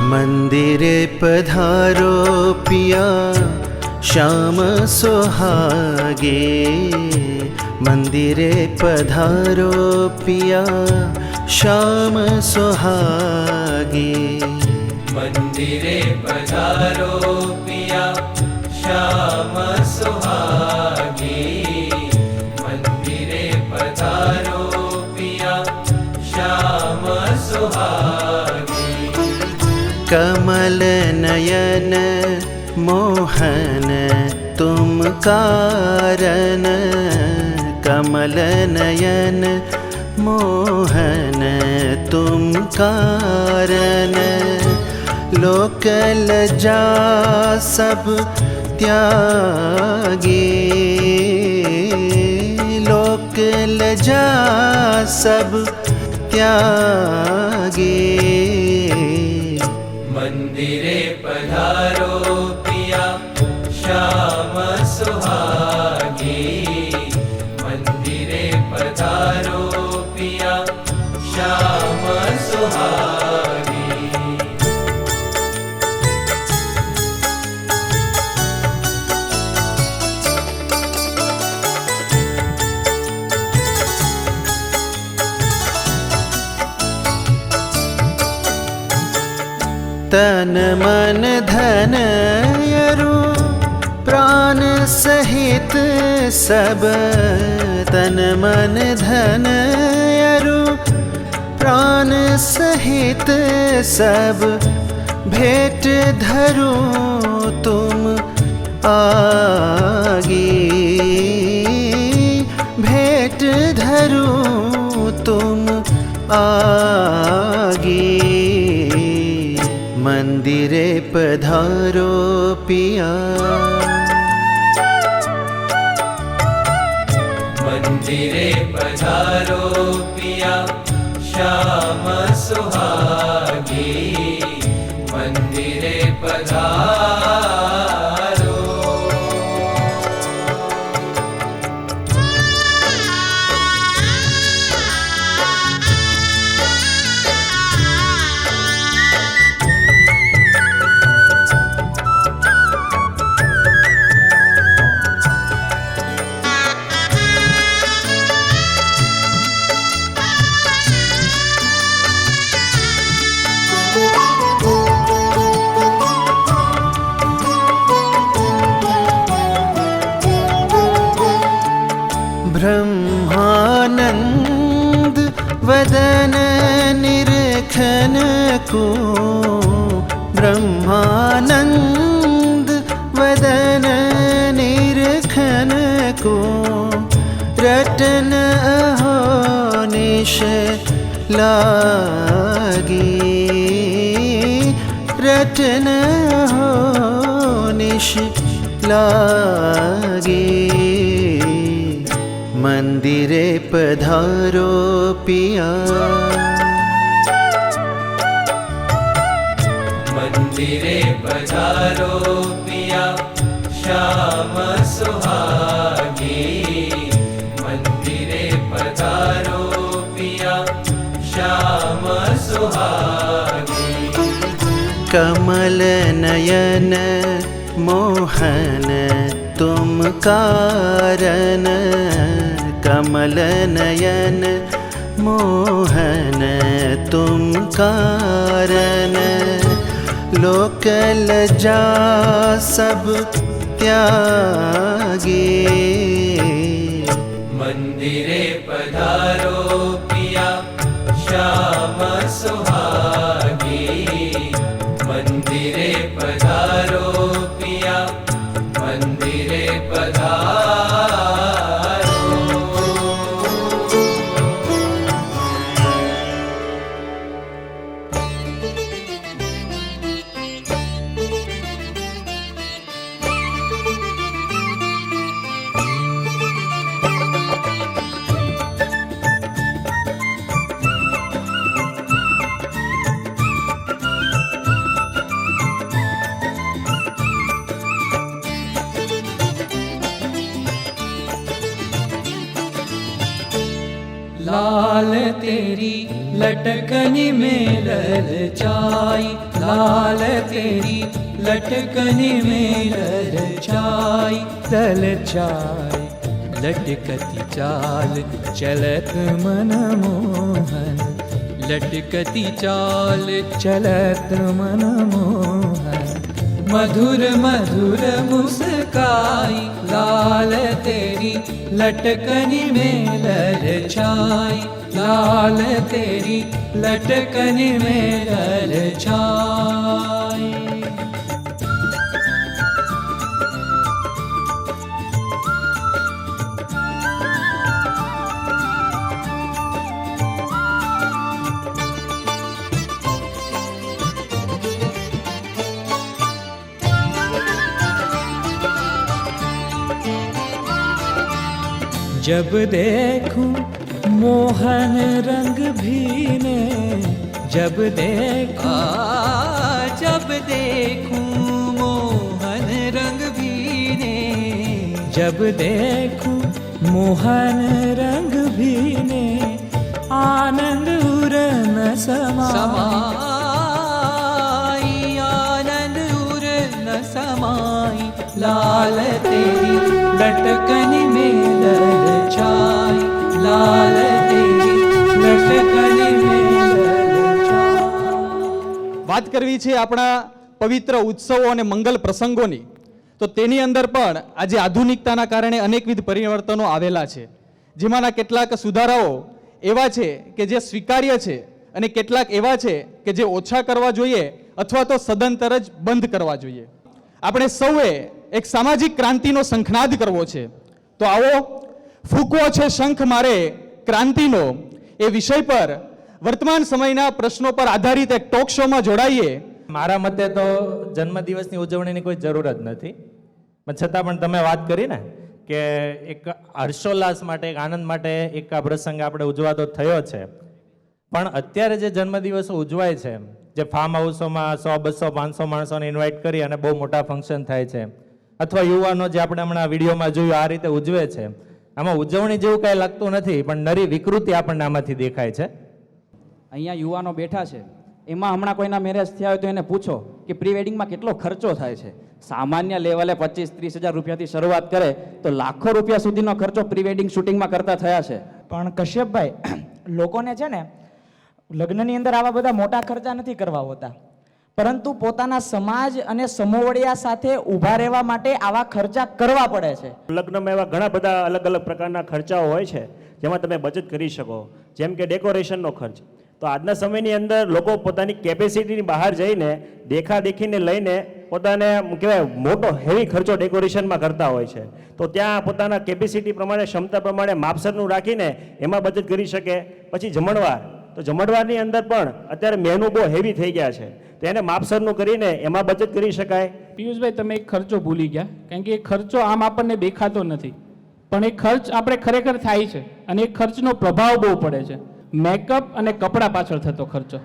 मंदिरे पधारो पिया श्याम सुहागे। मंदिरे पधारो पिया श्याम सुहागे। मंदिरे पधारो पिया श्याम सुहागे। मंदिरे पधारो पिया श्याम सुहागे। कमल नयन मोहन तुम कारण। कमल नयन मोहन तुम कारण। लोक लज्जा सब त्यागे। लोक लज्जा सब त्यागे। मंदिरे पधारो पिया श्याम सुहागे। मंदिरे पधारो पिया श्याम सुहागे। तन मन धन यरु प्राण सहित सब। तन मन धन यरु प्राण सहित सब। भेंट धरो तुम आगे। भेंट धरो तुम आगे। मंदिरे पधारो पिया। मंदिरे पधारो पिया श्याम सुहागे। मंदिरे पधारो। ब्रह्मानंद वदन निरखन को। ब्रह्मानंद वदन निरखन को। रटन अहोनिश लागे। रटन अहोनिश लागे। मंदिरे पधारो पिया। मंदिरे पधारो पिया श्याम सुहागे। मंदिरे पधारो पिया श्याम सुहागे। कमल नयन मोहन तुम कारण। कमल नयन मोहन तुम कारण। लोक लज्जा सब त्यागे। मंदिरे पधारो पिया श्याम सुहागे। मंदिरे पधारो पिया मंदिरे पधारो। लाल तेरी लटकनी में ललचाई, लाल तेरी लटकनी में ललचाई, ललचाई लटकती चाल चलत मन मोहन, लटकती चाल चलत मन मोहन, मधुर मधुर मुस्काई, लाल तेरी लटकनी में ललचाई, लाल तेरी लटकनी में ललचाई। जब देखूं मोहन रंग भीने, जब देखूं मोहन रंग भीने, जब देखूं मोहन रंग भीने, आनंद उरन समाई, आनंद उरन समाई, लाल तेरी लटकनी में ललचाई, लाल तेरी लटकनी में ललचाई। વાત કરવી છે આપણા પવિત્ર ઉત્સવો અને મંગલ પ્રસંગોની, તો તેની અંદર પણ આજે આધુનિકતાના કારણે અનેકવિધ પરિવર્તનો આવેલા છે, જેમાંના કેટલાક સુધારાઓ એવા છે કે જે સ્વીકાર્ય છે અને કેટલાક એવા છે કે જે ઓછા કરવા જોઈએ અથવા તો સદંતર જ બંધ કરવા જોઈએ. આપણે સૌએ એક સામાજિક ક્રાંતિનો શંખનાદ કરવો છે. તો આવો ફૂંકવો છે શંખ મારે ક્રાંતિનો એ વિષય પર વર્તમાન સમયના પ્રશ્નો પર આધારિત એક ટોક શોમાં જોડાઈએ. મારા મતે તો જન્મદિવસની ઉજવણીની કોઈ જરૂર જ નથી, પણ છતાં પણ તમે વાત કરી ને કે એક હર્ષોલ્લાસ માટે, એક આનંદ માટે એક આ પ્રસંગ આપણે ઉજવાતો થયો છે. પણ અત્યારે જે જન્મદિવસો ઉજવાય છે, જે ફાર્મ હાઉસોમાં 100, 200, 500 માણસોને ઇન્વાઇટ કરી અને બહુ મોટા ફંક્શન થાય છે, અથવા યુવાનો જે આપણે હમણાં વિડીયોમાં જોયું આ રીતે ઉજવે છે, આમાં ઉજવણી જેવું કાંઈ લાગતું નથી, પણ નરી વિકૃતિ આપણને આમાંથી દેખાય છે. અહીંયા યુવાનો બેઠા છે, એમાં હમણાં કોઈના મેરેજ થયા હોય તો એને પૂછો કે પ્રી વેડિંગમાં કેટલો ખર્ચો થાય છે. સામાન્ય લેવલે 25-30 હજાર રૂપિયાથી શરૂઆત કરે તો લાખો રૂપિયા સુધીનો ખર્ચો પ્રી વેડિંગ શૂટિંગમાં કરતા થયા છે. પણ કશ્યપભાઈ, લોકોને છે ને લગ્નની અંદર આવા બધા મોટા ખર્ચા નથી કરવા હોતા, પરંતુ પોતાના સમાજ અને સમોવડિયા સાથે ઊભા રહેવા માટે આવા ખર્ચા કરવા પડે છે. લગ્નમાં એવા ઘણા બધા અલગ અલગ પ્રકારના ખર્ચાઓ હોય છે જેમાં તમે બચત કરી શકો, જેમ કે ડેકોરેશનનો ખર્ચ. તો આજના સમયની અંદર લોકો પોતાની કેપેસિટીની બહાર જઈને દેખાદેખીને લઈને પોતાને કહેવાય મોટો હેવી ખર્ચો ડેકોરેશનમાં કરતા હોય છે. તો ત્યાં પોતાના કેપેસિટી પ્રમાણે, ક્ષમતા પ્રમાણે માપસરનું રાખીને એમાં બચત કરી શકે. પછી જમણવાર, તો જમણવારની અંદર પણ અત્યારે મેનુ બહુ હેવી થઈ ગયા છે, તો એને માપસરનું કરીને એમાં બચત કરી શકાય. પિયુષભાઈ, તમે એક ખર્ચો ભૂલી ગયા, કારણ કે એ ખર્ચો આમ આપણને દેખાતો નથી, પણ એ ખર્ચ આપણે ખરેખર થાય છે અને એ ખર્ચનો પ્રભાવ બહુ પડે છે. મેકઅપ અને કપડાં પાછળ થતો ખર્ચો,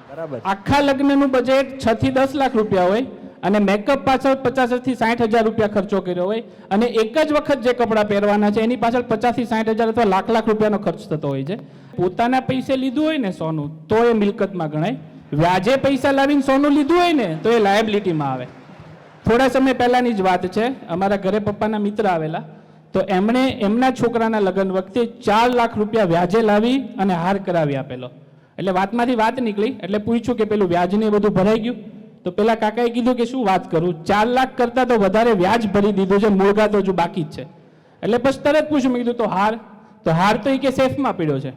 બરાબર. આખા લગ્નનું બજેટ 6 થી 10 લાખ રૂપિયા હોય અને મેકઅપ પાછળ 50 થી 60 હજાર રૂપિયા ખર્ચો કર્યો હોય, અને એક જ વખત જે કપડાં પહેરવાના છે એની પાછળ 50 થી 60 હજાર અથવા લાખ રૂપિયાનો ખર્ચ થતો હોય છે. પોતાના પૈસે લીધું હોય ને સોનું તો એ મિલકતમાં ગણાય, વ્યાજે પૈસા લાવીને સોનું લીધું હોય ને તો એ લાયબિલિટીમાં આવે. થોડા સમય પહેલાની જ વાત છે, અમારા ઘરે પપ્પાના મિત્ર આવેલા, તો એમણે એમના છોકરાના લગ્ન વખતે 4 લાખ રૂપિયા વ્યાજે લાવી અને હાર કરાવી આપેલો. એટલે વાતમાંથી વાત નીકળી, એટલે પૂછ્યું કે પેલું વ્યાજને બધું ભરાઈ ગયું? તો પેલા કાકાએ કીધું કે શું વાત કરું, 4 લાખ કરતા તો વધારે વ્યાજ ભરી દીધું છે, મૂળગા તો હજુ બાકી જ છે. એટલે પછી તરત પૂછ્યું, મેં કીધું તો હાર તો એ કે સેફમાં પડ્યો છે.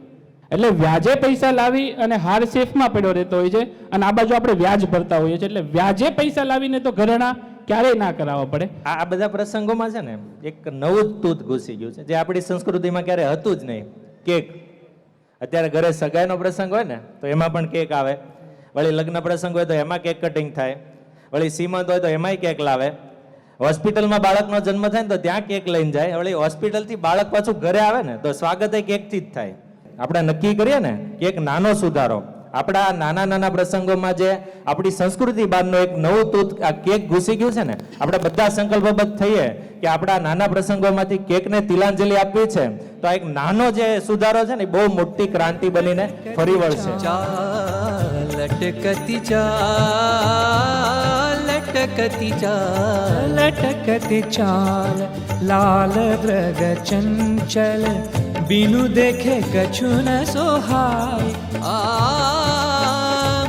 એટલે વ્યાજે પૈસા લાવી અને હાર સેફમાં પડ્યો રહેતો હોય છે, અને આ બાજુ આપણે વ્યાજ ભરતા હોઈએ છીએ. એટલે વ્યાજે પૈસા લાવીને તો ઘરેણા ક્યારેય ના કરાવવા પડે. આ બધા પ્રસંગોમાં છે ને એક નવું જ તૂત ઘૂસી ગયું છે, જે આપણી સંસ્કૃતિમાં ક્યારે હતું જ નહીં. કેક, અત્યારે ઘરે સગાઈનો પ્રસંગ હોય ને તો એમાં પણ કેક આવે, વળી લગ્ન પ્રસંગ હોય તો એમાં કેક કટિંગ થાય, વળી સીમંત હોય તો એમાંય કેક લાવે, હોસ્પિટલમાં બાળકનો જન્મ થાય ને તો ત્યાં કેક લઈને જાય, વળી હોસ્પિટલથી બાળક પાછું ઘરે આવે ને તો સ્વાગત કેકથી જ થાય. આપણે નક્કી કરીએ ને કે એક નાનો સુધારો આપણા નાના નાના પ્રસંગોમાં જે આપણી સંસ્કૃતિ બહારનો એક નવું તૂત આ કેક ઘૂસી ગયું છે ને, આપણે બધા સંકલ્પબદ્ધ થઈએ કે આપણા નાના પ્રસંગોમાંથી કેકને તિલાંજલિ આપવી છે, તો આ એક નાનો જે સુધારો છે ને એ બહુ મોટી ક્રાંતિ બનીને ફરી વળશે. લટકતી ચાલ લટકતી ચાલ લટકતી ચાલ લાલ દ્રગ ચંચલ बिनु देखे कछु न सोहाय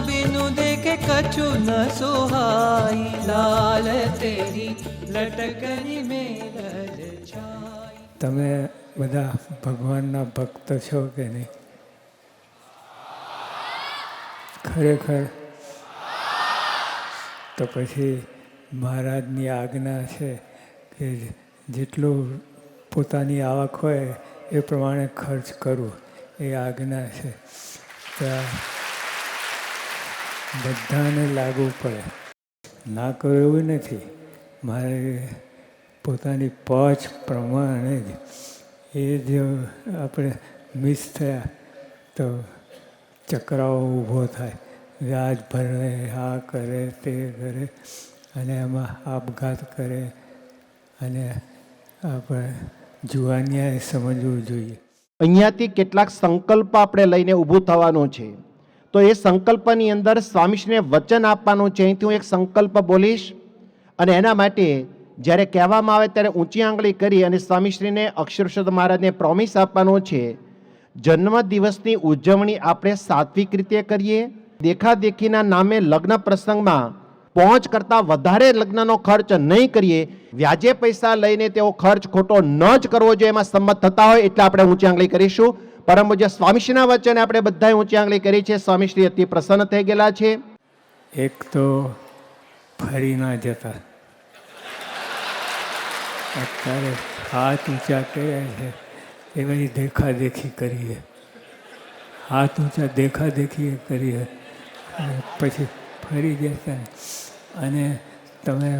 बिनु देखे कछु न सोहाय लाल तेरी लटकनी में ललचाई. તમે બધા ભગવાનના ભક્ત છો કે નહીં? ખરેખર? તો પછી મહારાજની આજ્ઞા છે કે જેટલું પોતાની આવક હોય એ પ્રમાણે ખર્ચ કરવો, એ આજ્ઞા છે. ત્યાં બધાને લાગુ પડે, ના કરવું એવું નથી. મારે પોતાની પહોંચ પ્રમાણે જ એ જો આપણે મિસ થયા તો ચક્રાઓ ઊભો થાય, વ્યાજ ભરે, આ કરે તે કરે, અને એમાં આપઘાત કરે, અને આપણે જુવાનિયાએ સમજવું જોઈએ. અહીંયાથી કેટલાક સંકલ્પ આપણે લઈને ઊભું થવાનું છે, તો એ સંકલ્પની અંદર સ્વામીશ્રીને વચન આપવાનું છે. અહીંથી હું એક સંકલ્પ બોલીશ અને એના માટે જ્યારે કહેવામાં આવે ત્યારે ઊંચી આંગળી કરી અને સ્વામીશ્રીને અક્ષરશબ્દ મહારાજને પ્રોમિસ આપવાનો છે. જન્મદિવસની ઉજવણી આપણે સાત્વિક રીતે કરીએ. દેખાદેખીના નામે લગ્ન પ્રસંગમાં પહોંચ કરતાં વધારે લગ્નનો ખર્ચ નહીં કરીએ. વ્યાજે પૈસા લઈને તેઓ ખર્ચ ખોટો ન જ કરવો જોઈએ, એમાં સંમત થતા હોય એટલે આપણે ઊંચી આંગળી કરીશું. પરમ પૂજ્ય સ્વામીશ્રીના વચને આપણે બધાએ ઊંચી આંગળી કરી છે. સ્વામીશ્રી અતિ પ્રસન્ન થઈ ગયેલા છે. એક તો ફરી ના જતા, અત્યારે હાથ ઊંચા કર્યા છે એ બધી દેખાદેખી કરીએ, હાથ ઊંચા દેખાદેખી કરીએ, પછી ફરી જતા. અને તમે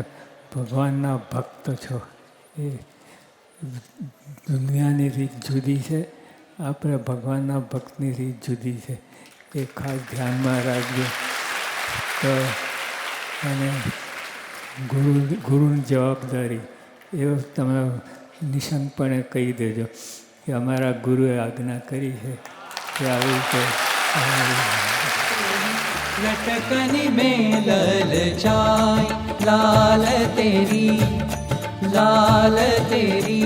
ભગવાનના ભક્ત છો, એ દુનિયાની રીત જુદી છે, આપણે ભગવાનના ભક્તની રીત જુદી છે, એ ખાસ ધ્યાનમાં રાખજો. તો અને ગુરુની જવાબદારી એવું તમે નિશંકપણે કહી દેજો કે અમારા ગુરુએ આજ્ઞા કરી છે કે આવી રીતે लटकनी में ललचाई लाल तेरी लाल तेरी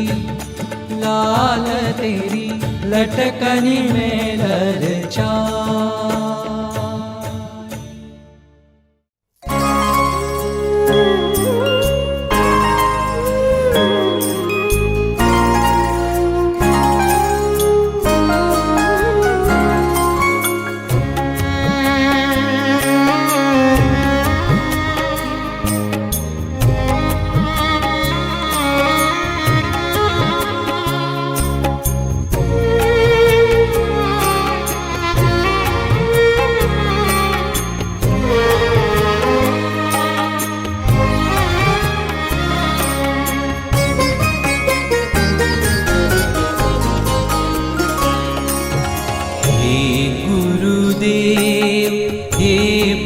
लाल तेरी लटकनी में ललचाई.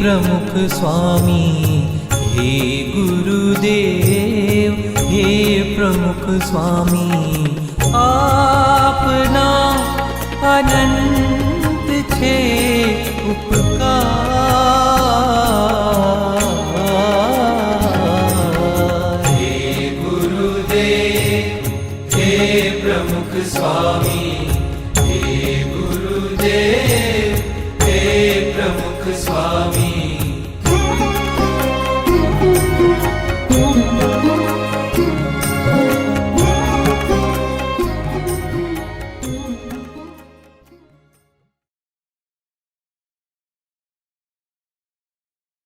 प्रमुख स्वामी हे गुरुदेव हे प्रमुख स्वामी आपना अनंत छे उपकार हे गुरुदेव हे प्रमुख स्वामी हे गुरुदेव हे प्रमुख स्वामी